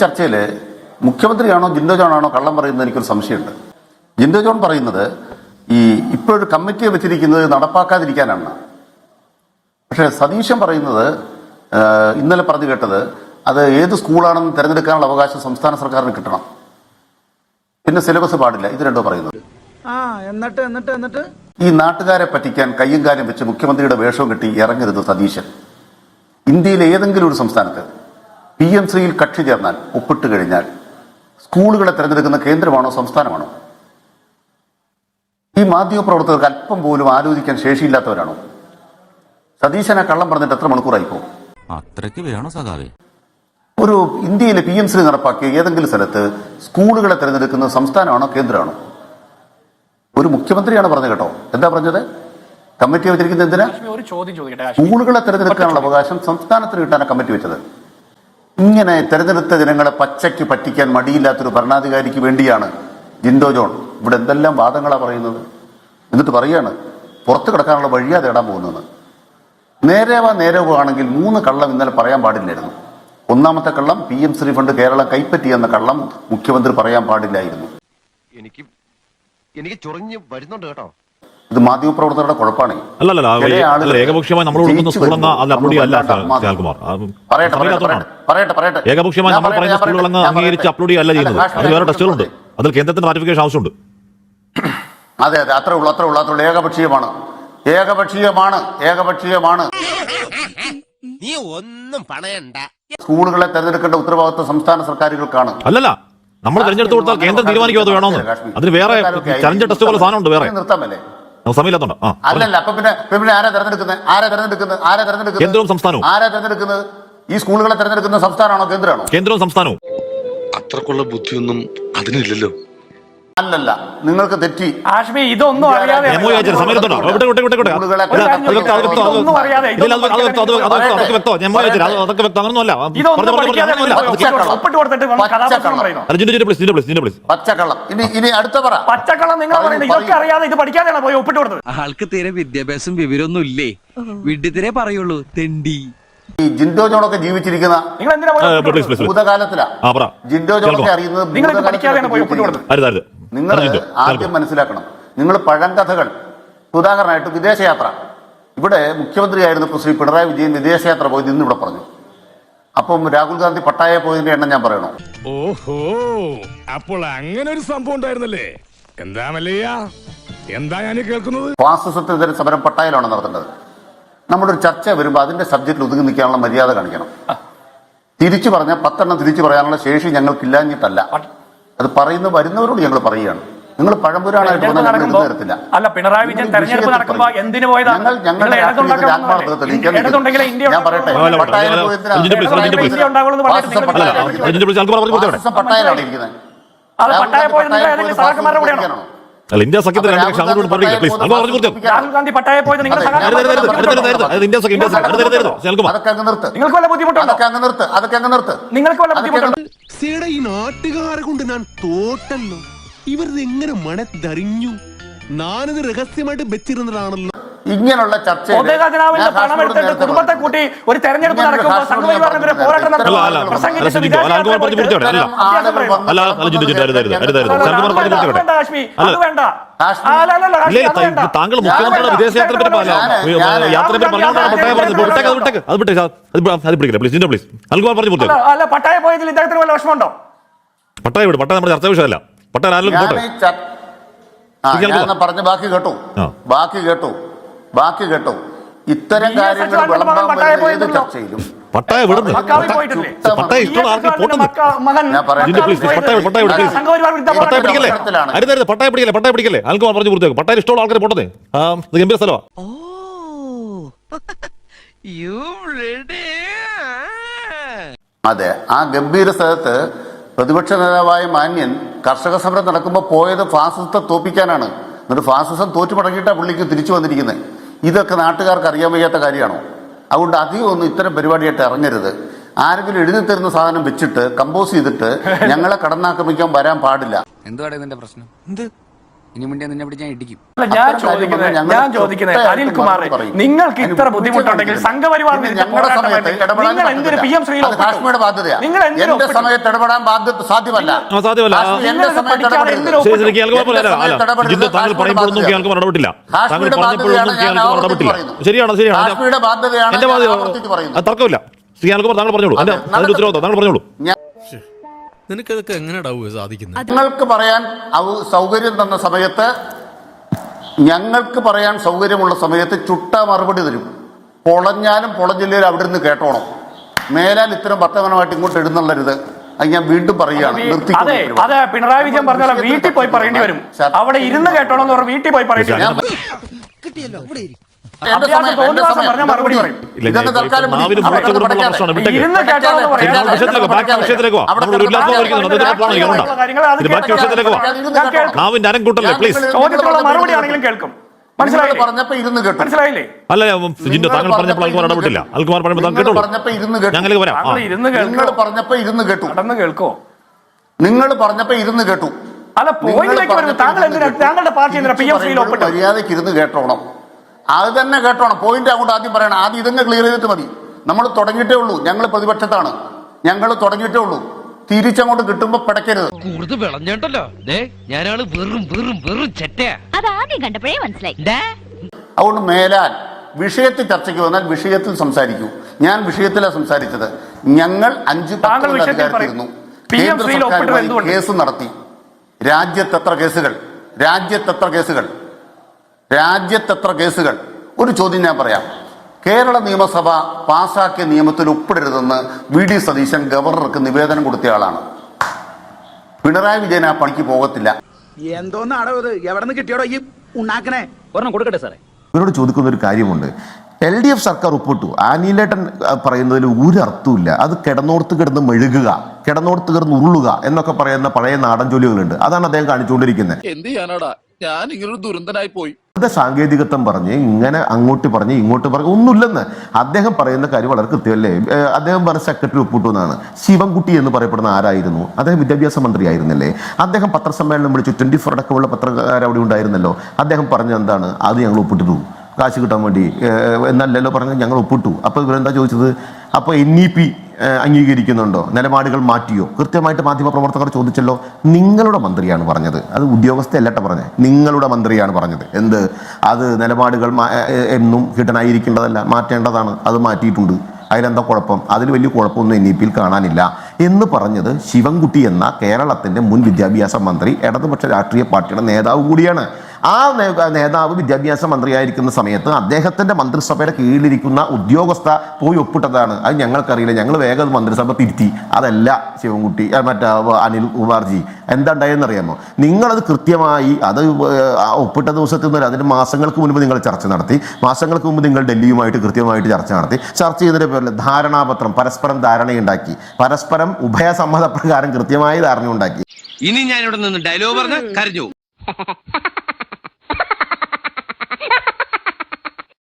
ചർച്ചയിൽ മുഖ്യമന്ത്രിയാണോ ജിൻഡോ ജോണാണോ കള്ളം പറയുന്നത് എനിക്കൊരു സംശയമുണ്ട്. ജിൻഡോ ജോൺ പറയുന്നത് ഇപ്പോഴൊരു കമ്മിറ്റിയെ വെച്ചിരിക്കുന്നത് നടപ്പാക്കാതിരിക്കാനാണ്. പക്ഷേ സതീശൻ പറയുന്നത് ഇന്നലെ പറഞ്ഞു കേട്ടത് അത് ഏത് സ്കൂളാണെന്ന് തിരഞ്ഞെടുക്കാനുള്ള അവകാശം സംസ്ഥാന സർക്കാരിന് കിട്ടണം, പിന്നെ സിലബസ് പാടില്ല. ഇത് രണ്ടോ പറയുന്നത്. എന്നിട്ട് ഈ നാട്ടുകാരെ പറ്റിക്കാൻ കയ്യും കാര്യം വെച്ച് മുഖ്യമന്ത്രിയുടെ വേഷവും കെട്ടി ഇറങ്ങരുത് സതീശൻ. ഇന്ത്യയിലെ ഏതെങ്കിലും ഒരു സംസ്ഥാനത്ത് PMCയിൽ കക്ഷി ചേർന്നാൽ ഒപ്പിട്ട് കഴിഞ്ഞാൽ സ്കൂളുകളെ തിരഞ്ഞെടുക്കുന്ന കേന്ദ്രമാണോ സംസ്ഥാനമാണോ? ഈ മാധ്യമപ്രവർത്തകർക്ക് അല്പം പോലും ആലോചിക്കാൻ ശേഷിയില്ലാത്തവരാണോ? സതീശനെ കള്ളം പറഞ്ഞിട്ട് എത്ര മണിക്കൂറായിപ്പോ? അത്രയ്ക്ക് വേണോ സഖാവേ? ഒരു ഇന്ത്യയിലെ PMC നടപ്പാക്കിയ ഏതെങ്കിലും സ്ഥലത്ത് സ്കൂളുകളെ തിരഞ്ഞെടുക്കുന്നത് സംസ്ഥാനമാണോ കേന്ദ്രമാണോ? ഒരു മുഖ്യമന്ത്രിയാണ് പറഞ്ഞത് കേട്ടോ. എന്താ പറഞ്ഞത്? കമ്മിറ്റി വെച്ചിരിക്കുന്നത് എന്തിനാ? സ്കൂളുകളെ തിരഞ്ഞെടുക്കാനുള്ള അവകാശം സംസ്ഥാനത്തിന് കിട്ടാനാണ് കമ്മിറ്റി വെച്ചത്. ഇങ്ങനെ തെരഞ്ഞെടുത്ത ജനങ്ങളെ പച്ചയ്ക്ക് പറ്റിക്കാൻ മടിയില്ലാത്തൊരു ഭരണാധികാരിക്ക് വേണ്ടിയാണ് ജിൻഡോ ജോൺ ഇവിടെ എന്തെല്ലാം വാദങ്ങളാണ് പറയുന്നത്. എന്നിട്ട് പറയാണ് പുറത്തു കിടക്കാനുള്ള വഴിയാ തേടാൻ പോകുന്നത്. നേരവോ ആണെങ്കിൽ 3 കള്ളം ഇന്നലെ പറയാൻ പാടില്ലായിരുന്നു. ഒന്നാമത്തെ കള്ളം PMC ഫണ്ട് കേരളം കൈപ്പറ്റിയെന്ന കള്ളം മുഖ്യമന്ത്രി പറയാൻ പാടില്ലായിരുന്നു. എനിക്ക് ചൊറിഞ്ഞ് വരുന്നുണ്ട് കേട്ടോ. ഇത് മാധ്യമപ്രവർത്തകരുടെ കുഴപ്പമാണ്. ഏകപക്ഷീയമായി നമ്മൾ കൊടുക്കുന്ന സ്കൂളെന്ന അത് അപ്ലോഡ് അല്ല ശാൽകുമാർ. ഏകപക്ഷീയമായി നമ്മൾ പറയുന്ന സ്കൂളുകളെന്ന് അംഗീകരിച്ച് അപ്ലോഡ് ചെയ്യല്ല ചെയ്യുന്നത്. അത് വേറെ ടെസ്റ്റുകളുണ്ട്, അതിൽ കേന്ദ്രത്തിന്റെ റാറ്റിഫിക്കേഷൻ ആവശ്യമുണ്ട്. അതെ അത്രേ ഉള്ളൂ. ഏകപക്ഷീയമാണ്. നീ ഒന്നും പണയണ്ട. സ്കൂളുകളെ തെരഞ്ഞെടുക്കേണ്ട ഉത്തരവാദിത്വം സംസ്ഥാന സർക്കാരുകൾക്കാണ്. അല്ലല്ല, നമ്മൾ തെരഞ്ഞെടുത്ത് കൊടുത്താൽ കേന്ദ്രം തീരുമാനിക്കും അത് വേണമെന്ന്. അതിന് വേറെ ചലഞ്ച് ടെസ്റ്റ് പോലെ സാധനം ഉണ്ട് വേറെ. നിർത്താമല്ലേ? സമയമില്ലാത്തോണ്ട്. അല്ലല്ല, അപ്പൊ പിന്നെ ആരാ തെരഞ്ഞെടുക്കുന്നത്? കേന്ദ്രവും സംസ്ഥാനവും. ആരാ തെരഞ്ഞെടുക്കുന്നത്? ഈ സ്കൂളുകളെ തെരഞ്ഞെടുക്കുന്ന സംസ്ഥാനമാണോ കേന്ദ്രമാണോ? കേന്ദ്രവും സംസ്ഥാനവും. അത്രക്കുള്ള ബുദ്ധിയൊന്നും അതിനില്ലല്ലോ. അല്ലല്ല, നിങ്ങൾക്ക് തെറ്റി. ഇതൊന്നും അറിയാതെ പച്ചക്കള്ളം. ഇനി അടുത്ത പറ. പച്ചക്കള്ളം നിങ്ങൾ പറയുന്നത് ഇതൊക്കെ അറിയാതെ ഇത് പഠിക്കാതെയാണ് പോയി ഒപ്പിട്ട് കൊടുത്തത്. ആൾക്ക് തീരെ വിദ്യാഭ്യാസം വിവരമൊന്നും ഇല്ലേ, വിഡ്ഢിത്തിരെ പറയുള്ളൂ തെണ്ടി. ഈ ജിൻഡോ ജോണൊക്കെ ജീവിച്ചിരിക്കുന്ന ഭൂതകാലത്തിലാ. ജിൻഡോ ജോണൊക്കെ അറിയുന്നത് നിങ്ങൾ ആദ്യം മനസ്സിലാക്കണം. നിങ്ങൾ പഴങ്കഥകൾ. ഉദാഹരണമായിട്ട് വിദേശയാത്ര. ഇവിടെ മുഖ്യമന്ത്രിയായിരുന്നപ്പോൾ ശ്രീ പിണറായി വിജയൻ വിദേശയാത്ര പോയത് ഇന്ന് ഇവിടെ പറഞ്ഞു. അപ്പം രാഹുൽ ഗാന്ധി പട്ടായ പോയതിന്റെ എണ്ണം ഞാൻ പറയണോ? ഓഹോ, അപ്പോൾ അങ്ങനെ ഒരു സംഭവം ഉണ്ടായിരുന്നല്ലേ? എന്താ ഞാൻ കേൾക്കുന്നത്? ഫാസിസത്തിനെതിരെ സമരം പട്ടായയിലാണ് നടത്തേണ്ടത്. നമ്മളൊരു ചർച്ച വരുമ്പോൾ അതിന്റെ സബ്ജക്റ്റിൽ ഒതുങ്ങി നിൽക്കാനുള്ള മര്യാദ കാണിക്കണം. തിരിച്ചു പറഞ്ഞാൽ 10 എണ്ണം തിരിച്ചു പറയാനുള്ള ശേഷി ഞങ്ങൾക്കില്ലാഞ്ഞിട്ടല്ല. അത് വരുന്നവരോട് ഞങ്ങൾ പറയുകയാണ്. നിങ്ങൾ പഴംപുരാണായിട്ട് തരത്തില്ല. അല്ല, പിണറായി വിജയൻ തെരഞ്ഞെടുപ്പ് നടക്കുമ്പോൾ എന്തിനു പോയതാണ്? ഞാൻ പറയട്ടെ, പട്ടായയിലാണ് ഇരിക്കുന്നത്. അല്ല, ഇന്ത്യ സഖ്യത്തിൽ രാഹുൽ ഗാന്ധി പട്ടായ പോയത് നിങ്ങൾ ഈ നാട്ടുകാരെ കൊണ്ട് ഞാൻ തോട്ടല്ലോ. ഇവരിത് എങ്ങനെ മനത്തറിഞ്ഞു? ഞാനിത് രഹസ്യമായിട്ട് വെച്ചിരുന്നതാണല്ലോ. ഇങ്ങനെയുള്ള ചർച്ച കുടുംബത്തെ കൂട്ടി ഒരു തെരഞ്ഞെടുപ്പ് നടക്കുമ്പോൾ സംഘപരിവാറിനെതിരെ പോരാട്ടം താങ്കൾ മുഖ്യമന്ത്രിയുടെ വിദേശയാത്ര പട്ടായ പോയതിൽ ഇദ്ദേഹത്തിന് വല്ല വിഷമമുണ്ടോ? പട്ടായ നമ്മുടെ ചർച്ചാ വിഷയമല്ല. പട്ടായ പറഞ്ഞ ബാക്കി കേട്ടോ. ഇത്തരം കാര്യങ്ങൾ ഏത് ചർച്ചയിലും പട്ടായ വിടുന്നു. പട്ടായ ഇഷ്ടമുള്ള ആൾക്കാർ പോട്ടെന്ന്. പട്ടായ പിടിക്കല്ലേ ആൾക്കാർ പറഞ്ഞു കൊടുത്തേക്കും. പട്ടായ ഇഷ്ടമുള്ള ആൾക്കാർ പോട്ടെ. ഗംഭീര സ്ഥലമാ. അതെ, ആ ഗംഭീര സ്ഥലത്ത് പ്രതിപക്ഷ നേതാവായ മാന്യൻ കർഷക സമരം നടക്കുമ്പോൾ പോയത് ഫാസിസത്തെ തോപ്പിക്കാനാണ്. എന്നിട്ട് ഫാസിസം തോറ്റു മടങ്ങിയിട്ടാണ് പുള്ളിക്ക് തിരിച്ചു വന്നിരിക്കുന്നത്. ഇതൊക്കെ നാട്ടുകാർക്ക് അറിയാൻ വയ്യാത്ത കാര്യമാണോ? അതുകൊണ്ട് അധികം ഒന്നും ഇത്തരം പരിപാടിയായിട്ട് ഇറങ്ങരുത്. ആരെങ്കിലും എഴുതി തരുന്ന സാധനം വെച്ചിട്ട് കമ്പോസ് ചെയ്തിട്ട് ഞങ്ങളെ കടന്നാക്രമിക്കാൻ വരാൻ പാടില്ല. എന്തുവാണ് ഇതിന്റെ പ്രശ്നം? ഇനി മുന്നേ നിന്നെ പിടിച്ച് ഞാൻ ഇടിക്കും. അല്ല, ഞാൻ ചോദിക്കുന്നത് അനിൽകുമാർ, നിങ്ങൾക്ക് ഇത്ര ബുദ്ധിമുട്ടുണ്ടെങ്കിൽ സംഘപരിവാർ കാശ്മീരുടെ ബാധ്യതയാണ്. എന്റെ സമയത്ത് ഇടപെടാൻ സാധ്യമല്ല. സാധ്യമല്ല. ശരിയാണ്, ശരിയാണ്. കാശ്മീരുടെ ബാധ്യതയാണ്. എന്റെ ബാധ്യത തർക്കമില്ല. ശ്രീ അനിൽകുമാർ താങ്കൾ പറഞ്ഞോളൂ. അതിന്റെ ഉത്തരവാദിത്വം താങ്കൾ പറഞ്ഞോളൂ. നിനക്കതൊക്കെ എങ്ങനെയാ സാധിക്കുന്നത്? ഞങ്ങൾക്ക് പറയാൻ സൗകര്യം തന്ന സമയത്ത്, ഞങ്ങൾക്ക് പറയാൻ സൗകര്യമുള്ള സമയത്ത് ചുട്ട മറുപടി തരും. പൊളഞ്ഞാലും പൊളഞ്ഞില്ലേലും അവിടെ നിന്ന് കേട്ടോണം. മേലാൽ ഇത്തരം വർത്തമാനമായിട്ട് ഇങ്ങോട്ട് എഴുന്നള്ളരുത്. അത് ഞാൻ വീണ്ടും പറയുകയാണ്. അതെ, പിണറായി വിജയൻ പറഞ്ഞാൽ വീട്ടിൽ പോയി പറയേണ്ടി വരും. അവിടെ ഇരുന്ന് കേട്ടോണം എന്ന് പറഞ്ഞാൽ വീട്ടിൽ പോയി പറയേണ്ടി വരും. മറുപടി ആണെങ്കിലും കേൾക്കും. പറഞ്ഞപ്പോ ഇരുന്ന് കേട്ടു. മനസ്സിലായില്ലേ? അല്ല, ജിൻഡോ താങ്കൾ പറഞ്ഞപ്പോൾ അൽകുമാർ ഇടപെട്ടില്ല. അൽകുമാർ പറഞ്ഞപ്പോൾ പറഞ്ഞപ്പോ ഇരുന്ന് കേട്ടു. ഞങ്ങൾക്ക് വരാം. നിങ്ങൾ പറഞ്ഞപ്പോ ഇരുന്ന് കേട്ടു. നടന്ന് കേൾക്കോ? നിങ്ങൾ പറഞ്ഞപ്പോ ഇരുന്ന് കേട്ടു. അല്ല, പോയിന്റിലേക്ക് വരുന്നത് താങ്കളുടെ പാർട്ടി മര്യാദയ്ക്ക് ഇരുന്ന് കേട്ടോണം. അത് തന്നെ കേട്ടോണം. പോയിന്റ് അങ്ങോട്ട് ആദ്യം പറയണം. ആദ്യം ഇതന്നെ ക്ലിയർ ചെയ്തിട്ട് മതി. നമ്മൾ തുടങ്ങിയിട്ടേ ഉള്ളൂ. ഞങ്ങൾ പ്രതിപക്ഷത്താണ്. ഞങ്ങൾ തുടങ്ങിയിട്ടേ ഉള്ളൂ. തിരിച്ചങ്ങോട്ട് കിട്ടുമ്പോ പിടയ്ക്കരുത്. കൂടുതൽ വിളഞ്ഞോണ്ടല്ലോ. ഞാനാണ് വെറും വെറും വെറും ചെറ്റയാ. അതാദ്യം കണ്ടപ്പോഴേ മനസ്സിലായി. അതുകൊണ്ട് മേലാൽ വിഷയത്തിൽ ചർച്ചയ്ക്ക് വന്നാൽ വിഷയത്തിൽ സംസാരിക്കൂ. ഞാൻ വിഷയത്തിലാണ് സംസാരിച്ചത്. ഞങ്ങൾ 5-10 അധികാരത്തിരുന്നു. കേന്ദ്ര സർക്കാരുമായി കേസ് നടത്തി. രാജ്യത്തെത്ര കേസുകൾ? ഒരു ചോദ്യം ഞാൻ പറയാം. കേരള നിയമസഭ പാസാക്കിയ നിയമത്തിൽ ഒപ്പിടരുതെന്ന് വി.ഡി. സതീശൻ ഗവർണർക്ക് നിവേദനം കൊടുത്ത ആളാണ്. പിണറായി വിജയൻ ആ പണിക്ക് പോകത്തില്ല. എന്തോന്നാടോ ഇത്? എവിടെ നിന്ന് കിട്ടിയോടോ ഈ ഉണ്ടാക്കണേ? ഒരെണ്ണം കൊടുക്കട്ടെ സാറേ. ഇവരോട് ചോദിക്കുന്ന ഒരു കാര്യമുണ്ട്. LDF സർക്കാർ ഒപ്പിട്ടു. ആനിലേട്ടൻ പറയുന്നതിൽ ഒരു അർത്ഥമില്ല. അത് കിടന്നോർത്ത് കിടന്ന് മെഴുകുക, കിടന്നോർത്ത് കിടന്ന് ഉരുളുക എന്നൊക്കെ പറയുന്ന പഴയ നാടൻ ജോലികളുണ്ട്. അതാണ് അദ്ദേഹം കാണിച്ചുകൊണ്ടിരിക്കുന്നത്. എന്ത് ചെയ്യാനാടാ, ഞാൻ ഇങ്ങനൊരു ദുരന്തനായി പോയി. അത് സാങ്കേതികത്വം പറഞ്ഞ് ഇങ്ങനെ അങ്ങോട്ട് പറഞ്ഞ് ഇങ്ങോട്ട് പറഞ്ഞ് ഒന്നുമില്ലെന്ന് അദ്ദേഹം പറയുന്ന കാര്യം വളരെ കൃത്യമല്ലേ. അദ്ദേഹം പറഞ്ഞ സെക്രട്ടറി ഒപ്പിട്ടു എന്നാണ്. ശിവൻകുട്ടി എന്ന് പറയപ്പെടുന്ന ആരായിരുന്നു? അദ്ദേഹം വിദ്യാഭ്യാസ മന്ത്രി ആയിരുന്നല്ലേ. അദ്ദേഹം പത്രസമ്മേളനം വിളിച്ചു. 24 അടക്കമുള്ള പത്രക്കാർ അവിടെ ഉണ്ടായിരുന്നല്ലോ. അദ്ദേഹം പറഞ്ഞ എന്താണ്? അത് ഞങ്ങൾ ഒപ്പിട്ടിട്ടു, കാശ് കിട്ടാൻ വേണ്ടി എന്നല്ലല്ലോ പറഞ്ഞ് ഞങ്ങൾ ഒപ്പിട്ടു. അപ്പോൾ ഇവരെന്താ ചോദിച്ചത്? അപ്പോൾ NEP അംഗീകരിക്കുന്നുണ്ടോ? നിലപാടുകൾ മാറ്റിയോ? കൃത്യമായിട്ട് മാധ്യമപ്രവർത്തകർ ചോദിച്ചല്ലോ. നിങ്ങളുടെ മന്ത്രിയാണ് പറഞ്ഞത്. അത് ഉദ്യോഗസ്ഥയല്ലട്ട പറഞ്ഞത്, നിങ്ങളുടെ മന്ത്രിയാണ് പറഞ്ഞത്. എന്ത്? അത് നിലപാടുകൾ എന്നും കിട്ടനായിരിക്കേണ്ടതല്ല, മാറ്റേണ്ടതാണ്. അത് മാറ്റിയിട്ടുണ്ട്. അതിലെന്താ കുഴപ്പം? അതിൽ വലിയ കുഴപ്പമൊന്നും NEP-യിൽ കാണാനില്ല എന്ന് പറഞ്ഞത് ശിവൻകുട്ടി എന്ന കേരളത്തിൻ്റെ മുൻ വിദ്യാഭ്യാസ മന്ത്രി, ഇടതുപക്ഷ രാഷ്ട്രീയ പാർട്ടിയുടെ നേതാവ് കൂടിയാണ്. ആ നേതാവ് വിദ്യാഭ്യാസ മന്ത്രിയായിരിക്കുന്ന സമയത്ത് അദ്ദേഹത്തിൻ്റെ മന്ത്രിസഭയുടെ കീഴിലിരിക്കുന്ന ഉദ്യോഗസ്ഥ പോയി ഒപ്പിട്ടതാണ്. അത് ഞങ്ങൾക്കറിയില്ല. ഞങ്ങൾ വേഗം മന്ത്രിസഭ തിരുത്തി. അതല്ല ശിവൻകുട്ടി, മറ്റേ അനിൽകുമാർജി. എന്താ ഉണ്ടായെന്നറിയാമോ? നിങ്ങളത് കൃത്യമായി അത് ഒപ്പിട്ട ദിവസത്തിൽ നിന്ന് അതിന് മാസങ്ങൾക്ക് മുൻപ് നിങ്ങൾ ചർച്ച നടത്തി. മാസങ്ങൾക്ക് മുമ്പ് നിങ്ങൾ ഡൽഹിയുമായിട്ട് കൃത്യമായിട്ട് ചർച്ച നടത്തി. ചർച്ച ചെയ്തതിൻ്റെ പേരിൽ ധാരണാപത്രം, പരസ്പരം ധാരണയുണ്ടാക്കി, പരസ്പരം ഉഭയസമ്മതപ്രകാരം കൃത്യമായി ധാരണയുണ്ടാക്കി. ഇനി ഞാൻ ഇവിടെ നിന്ന് ഡയലോഗ് പറഞ്ഞ് കരഞ്ഞു.